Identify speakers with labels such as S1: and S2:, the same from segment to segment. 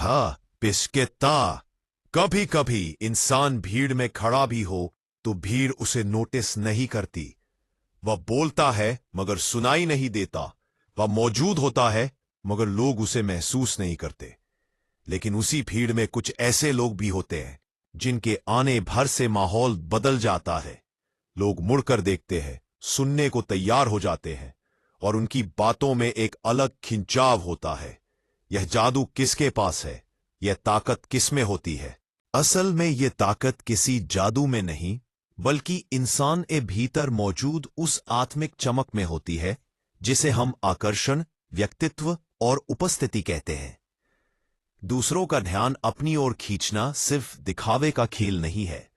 S1: था पिस्केता। कभी कभी इंसान भीड़ में खड़ा भी हो तो भीड़ उसे नोटिस नहीं करती। वह बोलता है मगर सुनाई नहीं देता। वह मौजूद होता है मगर लोग उसे महसूस नहीं करते। लेकिन उसी भीड़ में कुछ ऐसे लोग भी होते हैं जिनके आने भर से माहौल बदल जाता है। लोग मुड़कर देखते हैं, सुनने को तैयार हो जाते हैं और उनकी बातों में एक अलग खिंचाव होता है। यह जादू किसके पास है? यह ताकत किसमें होती है? असल में यह ताकत किसी जादू में नहीं बल्कि इंसान के भीतर मौजूद उस आत्मिक चमक में होती है जिसे हम आकर्षण, व्यक्तित्व और उपस्थिति कहते हैं। दूसरों का ध्यान अपनी ओर खींचना सिर्फ दिखावे का खेल नहीं है।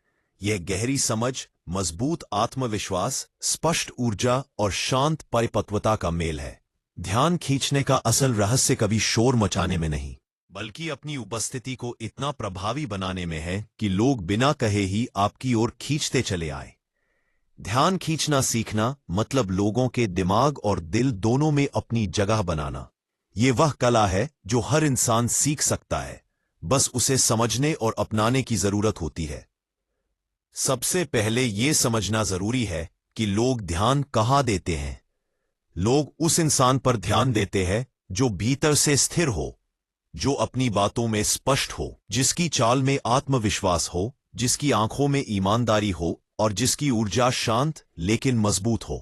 S1: यह गहरी समझ, मजबूत आत्मविश्वास, स्पष्ट ऊर्जा और शांत परिपक्वता का मेल है। ध्यान खींचने का असल रहस्य कभी शोर मचाने में नहीं बल्कि अपनी उपस्थिति को इतना प्रभावी बनाने में है कि लोग बिना कहे ही आपकी ओर खींचते चले आए। ध्यान खींचना सीखना मतलब लोगों के दिमाग और दिल दोनों में अपनी जगह बनाना। ये वह कला है जो हर इंसान सीख सकता है, बस उसे समझने और अपनाने की जरूरत होती है। सबसे पहले यह समझना जरूरी है कि लोग ध्यान कहाँ देते हैं। लोग उस इंसान पर ध्यान देते हैं जो भीतर से स्थिर हो, जो अपनी बातों में स्पष्ट हो, जिसकी चाल में आत्मविश्वास हो, जिसकी आंखों में ईमानदारी हो और जिसकी ऊर्जा शांत लेकिन मजबूत हो।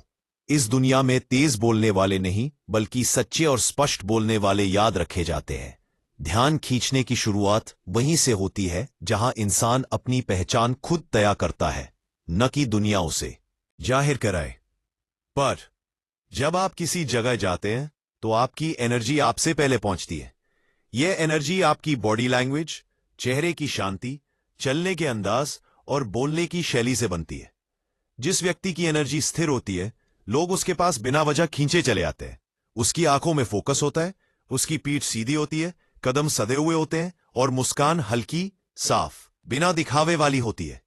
S1: इस दुनिया में तेज बोलने वाले नहीं बल्कि सच्चे और स्पष्ट बोलने वाले याद रखे जाते हैं। ध्यान खींचने की शुरुआत वहीं से होती है जहां इंसान अपनी पहचान खुद तय करता है, न कि दुनिया उसे जाहिर कराए। पर जब आप किसी जगह जाते हैं तो आपकी एनर्जी आपसे पहले पहुंचती है। यह एनर्जी आपकी बॉडी लैंग्वेज, चेहरे की शांति, चलने के अंदाज और बोलने की शैली से बनती है। जिस व्यक्ति की एनर्जी स्थिर होती है, लोग उसके पास बिना वजह खींचे चले आते हैं। उसकी आंखों में फोकस होता है, उसकी पीठ सीधी होती है, कदम सधे हुए होते हैं और मुस्कान हल्की, साफ, बिना दिखावे वाली होती है।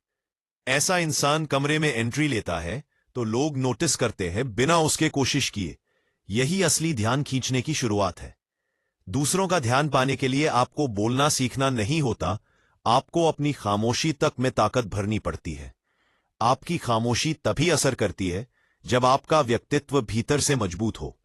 S1: ऐसा इंसान कमरे में एंट्री लेता है तो लोग नोटिस करते हैं बिना उसके कोशिश किए। यही असली ध्यान खींचने की शुरुआत है। दूसरों का ध्यान पाने के लिए आपको बोलना सीखना नहीं होता, आपको अपनी खामोशी तक में ताकत भरनी पड़ती है। आपकी खामोशी तभी असर करती है जब आपका व्यक्तित्व भीतर से मजबूत हो।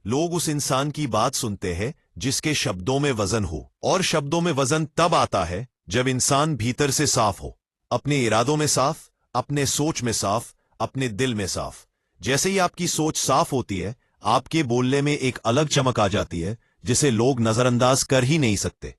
S1: लोग उस इंसान की बात सुनते हैं जिसके शब्दों में वजन हो, और शब्दों में वजन तब आता है जब इंसान भीतर से साफ हो, अपने इरादों में साफ, अपने सोच में साफ, अपने दिल में साफ। जैसे ही आपकी सोच साफ होती है, आपके बोलने में एक अलग चमक आ जाती है जिसे लोग नजरअंदाज कर ही नहीं सकते।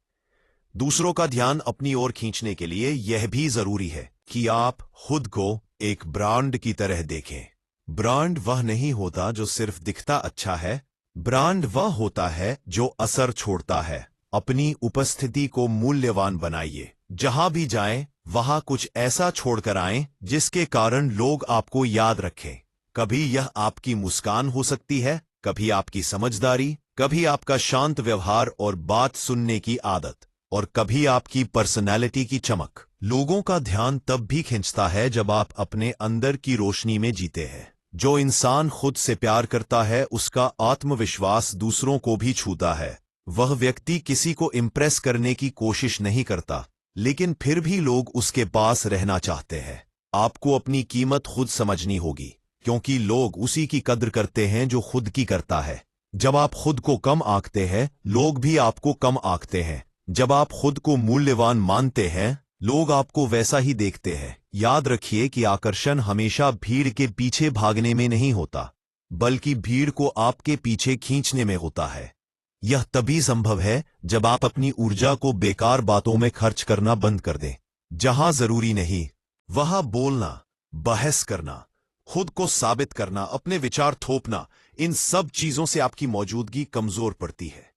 S1: दूसरों का ध्यान अपनी ओर खींचने के लिए यह भी जरूरी है कि आप खुद को एक ब्रांड की तरह देखें। ब्रांड वह नहीं होता जो सिर्फ दिखता अच्छा है, ब्रांड वह होता है जो असर छोड़ता है। अपनी उपस्थिति को मूल्यवान बनाइए। जहां भी जाएं, वहां कुछ ऐसा छोड़कर आएं जिसके कारण लोग आपको याद रखें। कभी यह आपकी मुस्कान हो सकती है, कभी आपकी समझदारी, कभी आपका शांत व्यवहार और बात सुनने की आदत, और कभी आपकी पर्सनैलिटी की चमक। लोगों का ध्यान तब भी खींचता है जब आप अपने अंदर की रोशनी में जीते हैं। जो इंसान खुद से प्यार करता है उसका आत्मविश्वास दूसरों को भी छूता है। वह व्यक्ति किसी को इम्प्रेस करने की कोशिश नहीं करता, लेकिन फिर भी लोग उसके पास रहना चाहते हैं। आपको अपनी कीमत खुद समझनी होगी, क्योंकि लोग उसी की कद्र करते हैं जो खुद की करता है। जब आप खुद को कम आंकते हैं, लोग भी आपको कम आंकते हैं। जब आप खुद को मूल्यवान मानते हैं, लोग आपको वैसा ही देखते हैं। याद रखिए कि आकर्षण हमेशा भीड़ के पीछे भागने में नहीं होता, बल्कि भीड़ को आपके पीछे खींचने में होता है। यह तभी संभव है जब आप अपनी ऊर्जा को बेकार बातों में खर्च करना बंद कर दें। जहां जरूरी नहीं, वहां बोलना, बहस करना, खुद को साबित करना, अपने विचार थोपना, इन सब चीजों से आपकी मौजूदगी कमजोर पड़ती है।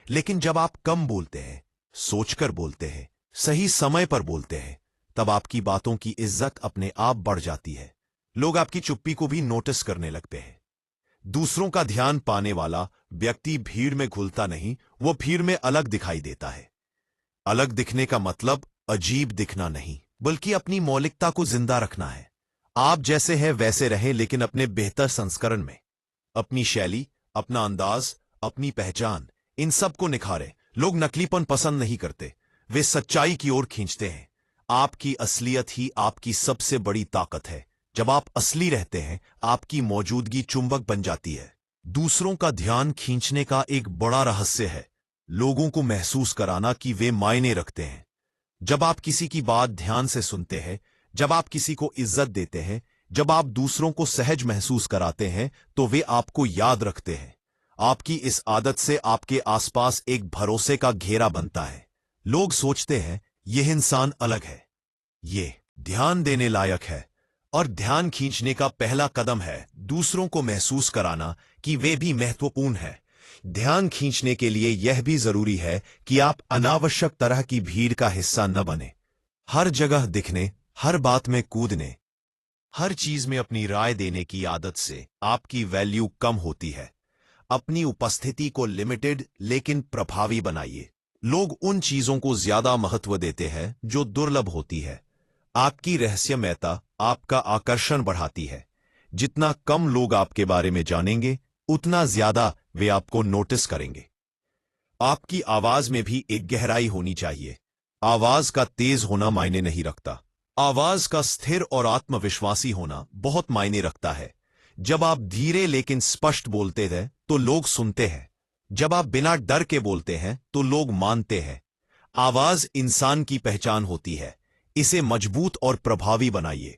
S1: लेकिन जब आप कम बोलते हैं, सोचकर बोलते हैं, सही समय पर बोलते हैं, तब आपकी बातों की इज्जत अपने आप बढ़ जाती है। लोग आपकी चुप्पी को भी नोटिस करने लगते हैं। दूसरों का ध्यान पाने वाला व्यक्ति भीड़ में घुलता नहीं, वो भीड़ में अलग दिखाई देता है। अलग दिखने का मतलब अजीब दिखना नहीं, बल्कि अपनी मौलिकता को जिंदा रखना है। आप जैसे हैं वैसे रहें, लेकिन अपने बेहतर संस्करण में। अपनी शैली, अपना अंदाज, अपनी पहचान, इन सब को निखारें। लोग नकलीपन पसंद नहीं करते, वे सच्चाई की ओर खींचते हैं। आपकी असलियत ही आपकी सबसे बड़ी ताकत है। जब आप असली रहते हैं, आपकी मौजूदगी चुंबक बन जाती है। दूसरों का ध्यान खींचने का एक बड़ा रहस्य है लोगों को महसूस कराना कि वे मायने रखते हैं। जब आप किसी की बात ध्यान से सुनते हैं, जब आप किसी को इज्जत देते हैं, जब आप दूसरों को सहज महसूस कराते हैं, तो वे आपको याद रखते हैं। आपकी इस आदत से आपके आसपास एक भरोसे का घेरा बनता है। लोग सोचते हैं यह इंसान अलग है, ये ध्यान देने लायक है। और ध्यान खींचने का पहला कदम है दूसरों को महसूस कराना कि वे भी महत्वपूर्ण हैं। ध्यान खींचने के लिए यह भी जरूरी है कि आप अनावश्यक तरह की भीड़ का हिस्सा न बने। हर जगह दिखने, हर बात में कूदने, हर चीज में अपनी राय देने की आदत से आपकी वैल्यू कम होती है। अपनी उपस्थिति को लिमिटेड लेकिन प्रभावी बनाइए। लोग उन चीजों को ज्यादा महत्व देते हैं जो दुर्लभ होती है। आपकी रहस्यमयता आपका आकर्षण बढ़ाती है। जितना कम लोग आपके बारे में जानेंगे, उतना ज्यादा वे आपको नोटिस करेंगे। आपकी आवाज में भी एक गहराई होनी चाहिए। आवाज का तेज होना मायने नहीं रखता, आवाज का स्थिर और आत्मविश्वासी होना बहुत मायने रखता है। जब आप धीरे लेकिन स्पष्ट बोलते हैं तो लोग सुनते हैं। जब आप बिना डर के बोलते हैं तो लोग मानते हैं। आवाज इंसान की पहचान होती है, इसे मजबूत और प्रभावी बनाइए।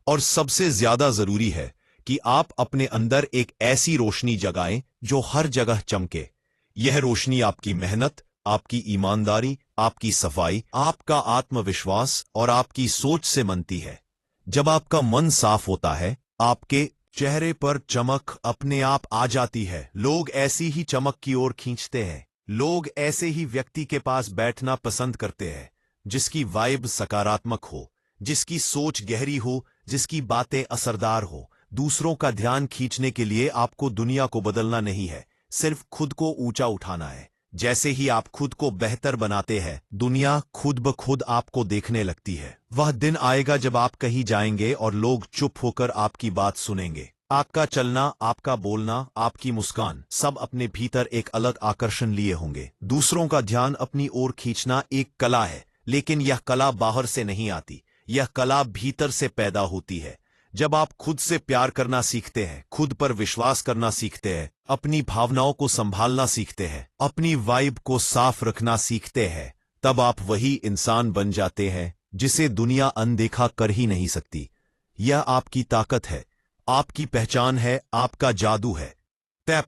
S1: और सबसे ज्यादा जरूरी है कि आप अपने अंदर एक ऐसी रोशनी जगाएं जो हर जगह चमके। यह रोशनी आपकी मेहनत, आपकी ईमानदारी, आपकी सफाई, आपका आत्मविश्वास और आपकी सोच से बनती है। जब आपका मन साफ होता है, आपके चेहरे पर चमक अपने आप आ जाती है। लोग ऐसी ही चमक की ओर खींचते हैं। लोग ऐसे ही व्यक्ति के पास बैठना पसंद करते हैं जिसकी वाइब सकारात्मक हो, जिसकी सोच गहरी हो, जिसकी बातें असरदार हो। दूसरों का ध्यान खींचने के लिए आपको दुनिया को बदलना नहीं है, सिर्फ खुद को ऊंचा उठाना है। जैसे ही आप खुद को बेहतर बनाते हैं, दुनिया खुद ब खुद आपको देखने लगती है। वह दिन आएगा जब आप कहीं जाएंगे और लोग चुप होकर आपकी बात सुनेंगे। आपका चलना, आपका बोलना, आपकी मुस्कान, सब अपने भीतर एक अलग आकर्षण लिए होंगे। दूसरों का ध्यान अपनी ओर खींचना एक कला है, लेकिन यह कला बाहर से नहीं आती, यह कला भीतर से पैदा होती है। जब आप खुद से प्यार करना सीखते हैं, खुद पर विश्वास करना सीखते हैं, अपनी भावनाओं को संभालना सीखते हैं, अपनी वाइब को साफ रखना सीखते हैं, तब आप वही इंसान बन जाते हैं जिसे दुनिया अनदेखा कर ही नहीं सकती। यह आपकी ताकत है, आपकी पहचान है, आपका जादू है। टैप